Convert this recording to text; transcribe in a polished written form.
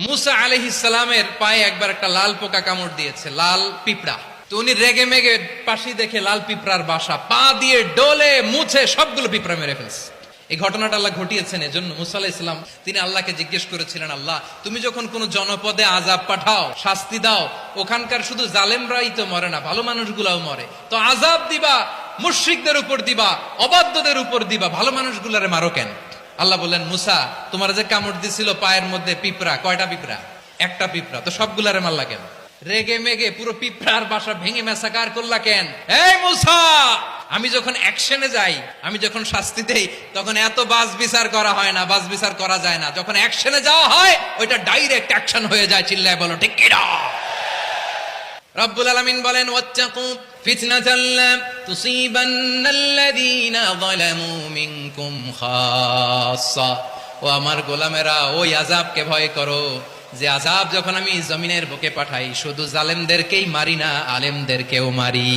মুসা আলাইহিস সালামের পায়ে একবার একটা লাল পোকা কামড় দিয়েছে, লাল পিঁপড়া। তো উনি রেগে মেগে পাশি দেখে লাল পিঁপড়ার বাসা, পা দিয়ে ডলে মুছে সবগুলো পিঁপড়া মেরে ফেলছে। এই ঘটনাটা আল্লাহ ঘটিয়েছেন এজন্য মুসা আলাইহিস সালাম তিনি আল্লাহকে জিজ্ঞেস করেছিলেন, আল্লাহ তুমি যখন কোন জনপদে আযাব পাঠাও, শাস্তি দাও, ওখানকার শুধু জালেমরাই তো মরে না, ভালো মানুষগুলাও মরে, তো আযাব দিবা মুশরিকদের উপর দিবা, অবাধ্যদের উপর দিবা, ভালো মানুষগুলারে মারো কেন? আল্লাহ বললেন, মুসা তোমার যে কামড় দিছিল পায়ের মধ্যে পিঁপড়া, কয়টা পিঁপড়া? একটা পিঁপড়া, তো সবগুলারে মারলা কেন? রেগে মেগে পুরো পিঁপড়ার বাসা ভেঙে মেসাকার করলা কেন? এই মুসা, আমি যখন অ্যাকশনে যাই, আমি যখন শাস্তি দেই, তখন এত বাস বিচার করা হয় না, বাস বিচার করা যায় না। যখন অ্যাকশনে যাওয়া হয় ওইটা ডাইরেক্ট অ্যাকশন হয়ে যায়। চিল্লায় বলো ঠিক কি না? রব্বুল আলামিন বলেন, ওয়াত্তাকু ফিতনাতাল লা তুসিবান্নাল্লাযীনা যালামু মিনকুম খাসসা। ও আমার গোলামেরা, ওই আযাবকে ভয় করো যে আযাব যখন আমি জমিনের বুকে পাঠাই শুধু জালেমদেরকেই মারি না, আলেমদেরকেও মারি।